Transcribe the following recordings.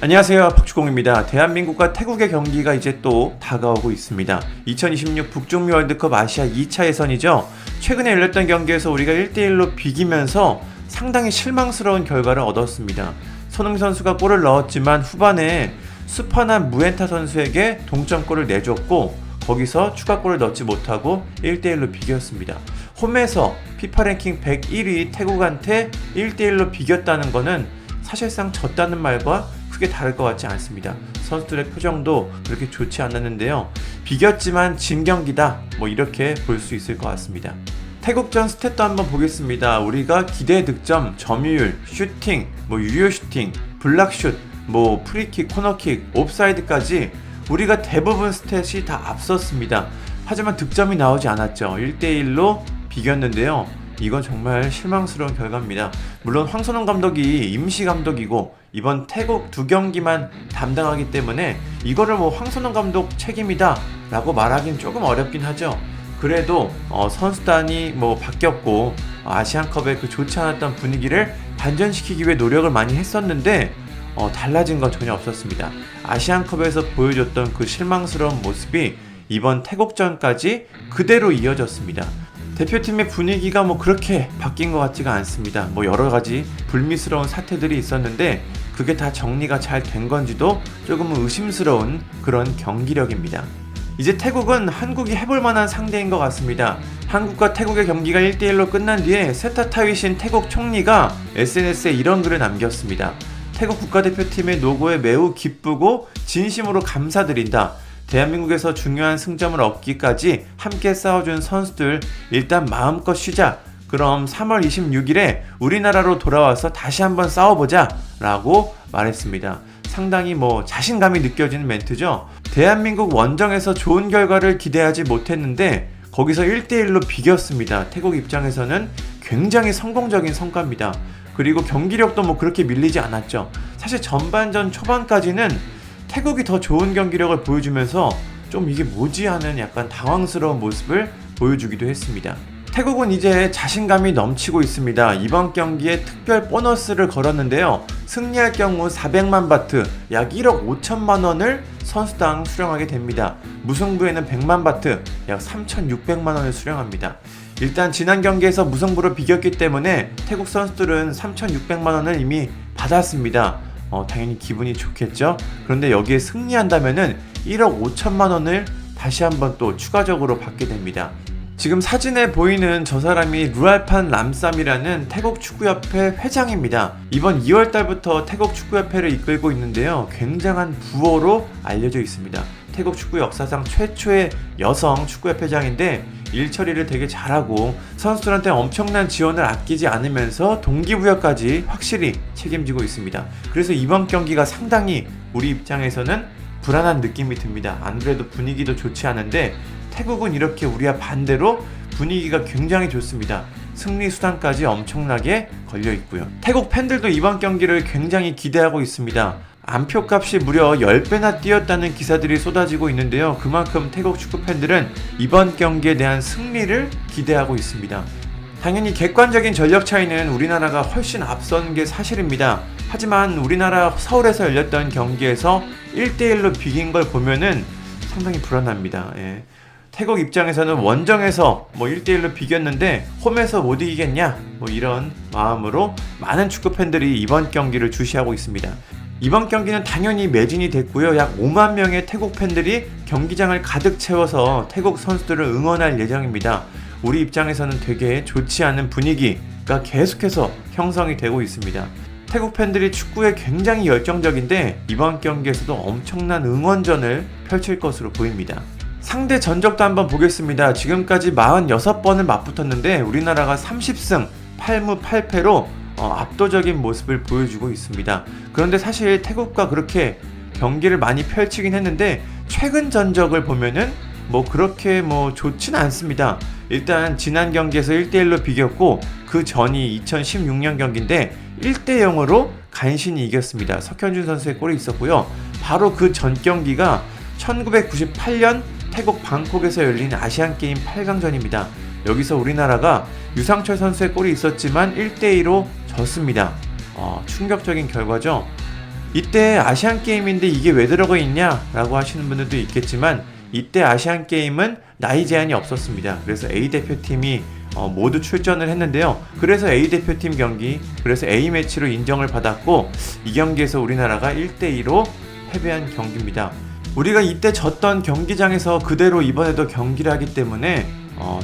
안녕하세요, 박주공입니다. 대한민국과 태국의 경기가 이제 또 다가오고 있습니다. 2026 북중미 월드컵 아시아 2차 예선이죠. 최근에 열렸던 경기에서 우리가 1대1로 비기면서 상당히 실망스러운 결과를 얻었습니다. 손흥민 선수가 골을 넣었지만 후반에 수파나 무엔타 선수에게 동점골을 내줬고 거기서 추가골을 넣지 못하고 1대1로 비겼습니다. 홈에서 피파 랭킹 101위 태국한테 1대1로 비겼다는 거는 사실상 졌다는 말과 크게 다를 것 같지 않습니다. 선수들의 표정도 그렇게 좋지 않았는데요. 비겼지만 진 경기다, 이렇게 볼 수 있을 것 같습니다. 태국전 스탯도 한번 보겠습니다. 우리가 기대 득점, 점유율, 슈팅, 유효 슈팅, 블락슛, 프리킥, 코너킥, 옵사이드까지 우리가 대부분 스탯이 다 앞섰습니다. 하지만 득점이 나오지 않았죠. 1대1로 비겼는데요. 이건 정말 실망스러운 결과입니다. 물론 황선홍 감독이 임시 감독이고 이번 태국 두 경기만 담당하기 때문에 이거를 황선홍 감독 책임이다 라고 말하기는 조금 어렵긴 하죠. 그래도 선수단이 바뀌었고 아시안컵의 그 좋지 않았던 분위기를 반전시키기 위해 노력을 많이 했었는데 달라진 건 전혀 없었습니다. 아시안컵에서 보여줬던 그 실망스러운 모습이 이번 태국전까지 그대로 이어졌습니다. 대표팀의 분위기가 그렇게 바뀐 것 같지가 않습니다. 여러 가지 불미스러운 사태들이 있었는데 그게 다 정리가 잘 된 건지도 조금은 의심스러운 그런 경기력입니다. 이제 태국은 한국이 해볼 만한 상대인 것 같습니다. 한국과 태국의 경기가 1대1로 끝난 뒤에 세타타위신 태국 총리가 SNS에 이런 글을 남겼습니다. 태국 국가대표팀의 노고에 매우 기쁘고 진심으로 감사드린다. 대한민국에서 중요한 승점을 얻기까지 함께 싸워준 선수들 일단 마음껏 쉬자. 그럼 3월 26일에 우리나라로 돌아와서 다시 한번 싸워보자 라고 말했습니다. 상당히 자신감이 느껴지는 멘트죠. 대한민국 원정에서 좋은 결과를 기대하지 못했는데 거기서 1대1로 비겼습니다. 태국 입장에서는 굉장히 성공적인 성과입니다. 그리고 경기력도 그렇게 밀리지 않았죠. 사실 전반전 초반까지는 태국이 더 좋은 경기력을 보여주면서 좀 이게 뭐지 하는 약간 당황스러운 모습을 보여주기도 했습니다. 태국은 이제 자신감이 넘치고 있습니다. 이번 경기에 특별 보너스를 걸었는데요. 승리할 경우 400만 바트, 약 1억 5천만 원을 선수당 수령하게 됩니다. 무승부에는 100만 바트, 약 3,600만 원을 수령합니다. 일단 지난 경기에서 무승부로 비겼기 때문에 태국 선수들은 3,600만 원을 이미 받았습니다. 당연히 기분이 좋겠죠. 그런데 여기에 승리한다면은 1억 5천만 원을 다시 한번 또 추가적으로 받게 됩니다. 지금 사진에 보이는 저 사람이 루알판 람쌈이라는 태국 축구협회 회장입니다. 이번 2월달부터 태국 축구협회를 이끌고 있는데요. 굉장한 부호로 알려져 있습니다. 태국 축구 역사상 최초의 여성 축구협회장인데 일 처리를 되게 잘하고 선수들한테 엄청난 지원을 아끼지 않으면서 동기부여까지 확실히 책임지고 있습니다. 그래서 이번 경기가 상당히 우리 입장에서는 불안한 느낌이 듭니다. 안 그래도 분위기도 좋지 않은데 태국은 이렇게 우리와 반대로 분위기가 굉장히 좋습니다. 승리 수단까지 엄청나게 걸려 있고요. 태국 팬들도 이번 경기를 굉장히 기대하고 있습니다. 안표값이 무려 10배나 뛰었다는 기사들이 쏟아지고 있는데요. 그만큼 태국 축구 팬들은 이번 경기에 대한 승리를 기대하고 있습니다. 당연히 객관적인 전력 차이는 우리나라가 훨씬 앞선 게 사실입니다. 하지만 우리나라 서울에서 열렸던 경기에서 1대1로 비긴 걸 보면은 상당히 불안합니다. 태국 입장에서는 원정에서 1대1로 비겼는데 홈에서 못 이기겠냐? 이런 마음으로 많은 축구 팬들이 이번 경기를 주시하고 있습니다. 이번 경기는 당연히 매진이 됐고요. 약 5만 명의 태국 팬들이 경기장을 가득 채워서 태국 선수들을 응원할 예정입니다. 우리 입장에서는 되게 좋지 않은 분위기가 계속해서 형성이 되고 있습니다. 태국 팬들이 축구에 굉장히 열정적인데 이번 경기에서도 엄청난 응원전을 펼칠 것으로 보입니다. 상대 전적도 한번 보겠습니다. 지금까지 46번을 맞붙었는데 우리나라가 30승 8무 8패로 압도적인 모습을 보여주고 있습니다. 그런데 사실 태국과 그렇게 경기를 많이 펼치긴 했는데 최근 전적을 보면은 그렇게 좋진 않습니다. 일단 지난 경기에서 1대1로 비겼고 그 전이 2016년 경기인데 1대0으로 간신히 이겼습니다. 석현준 선수의 골이 있었고요. 바로 그 전 경기가 1998년 태국 방콕에서 열린 아시안게임 8강전입니다. 여기서 우리나라가 유상철 선수의 골이 있었지만 1대2로 졌습니다. 충격적인 결과죠. 이때 아시안 게임인데 이게 왜 들어가 있냐 라고 하시는 분들도 있겠지만, 이때 아시안 게임은 나이 제한이 없었습니다. 그래서 A 대표팀이 모두 출전을 했는데요. 그래서 A 대표팀 경기, 그래서 A매치로 인정을 받았고, 이 경기에서 우리나라가 1대2로 패배한 경기입니다. 우리가 이때 졌던 경기장에서 그대로 이번에도 경기를 하기 때문에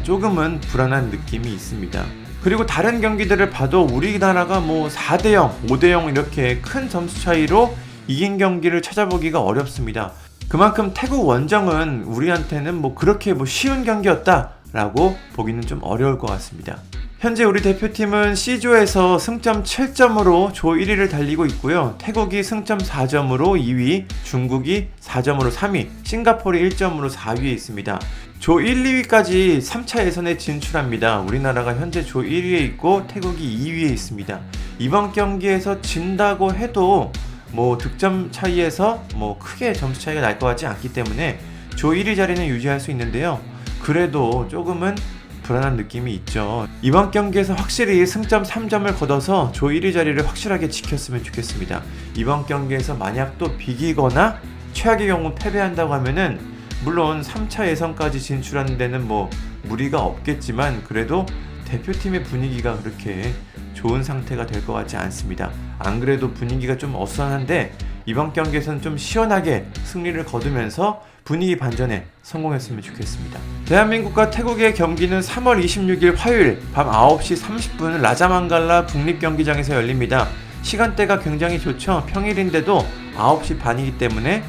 조금은 불안한 느낌이 있습니다. 그리고 다른 경기들을 봐도 우리나라가 뭐 4대0, 5대0 이렇게 큰 점수 차이로 이긴 경기를 찾아보기가 어렵습니다. 그만큼 태국 원정은 우리한테는 뭐 그렇게 뭐 쉬운 경기였다 라고 보기는 좀 어려울 것 같습니다. 현재 우리 대표팀은 C조에서 승점 7점으로 조 1위를 달리고 있고요. 태국이 승점 4점으로 2위, 중국이 4점으로 3위, 싱가포르 1점으로 4위에 있습니다. 조 1, 2위까지 3차 예선에 진출합니다. 우리나라가 현재 조 1위에 있고 태국이 2위에 있습니다. 이번 경기에서 진다고 해도 뭐 득점 차이에서 뭐 크게 점수 차이가 날 것 같지 않기 때문에 조 1위 자리는 유지할 수 있는데요. 그래도 조금은 불안한 느낌이 있죠. 이번 경기에서 확실히 승점 3점을 거둬서 조 1위 자리를 확실하게 지켰으면 좋겠습니다. 이번 경기에서 만약 또 비기거나 최악의 경우 패배한다고 하면은 물론 3차 예선까지 진출하는 데는 뭐 무리가 없겠지만, 그래도 대표팀의 분위기가 그렇게 좋은 상태가 될 것 같지 않습니다. 안 그래도 분위기가 좀 어수선한데 이번 경기에서는 좀 시원하게 승리를 거두면서 분위기 반전에 성공했으면 좋겠습니다. 대한민국과 태국의 경기는 3월 26일 화요일 밤 9시 30분 라자망갈라 국립경기장에서 열립니다. 시간대가 굉장히 좋죠. 평일인데도 9시 반이기 때문에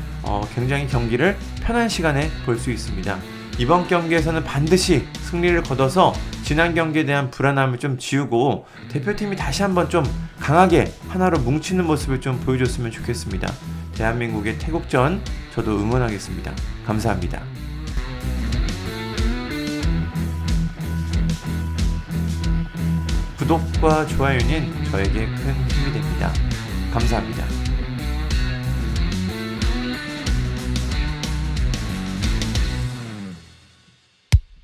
굉장히 경기를 편한 시간에 볼 수 있습니다. 이번 경기에서는 반드시 승리를 거둬서 지난 경기에 대한 불안함을 좀 지우고 대표팀이 다시 한번 좀 강하게 하나로 뭉치는 모습을 좀 보여줬으면 좋겠습니다. 대한민국의 태국전 저도 응원하겠습니다. 감사합니다. 구독과 좋아요는 저에게 큰 힘이 됩니다. 감사합니다.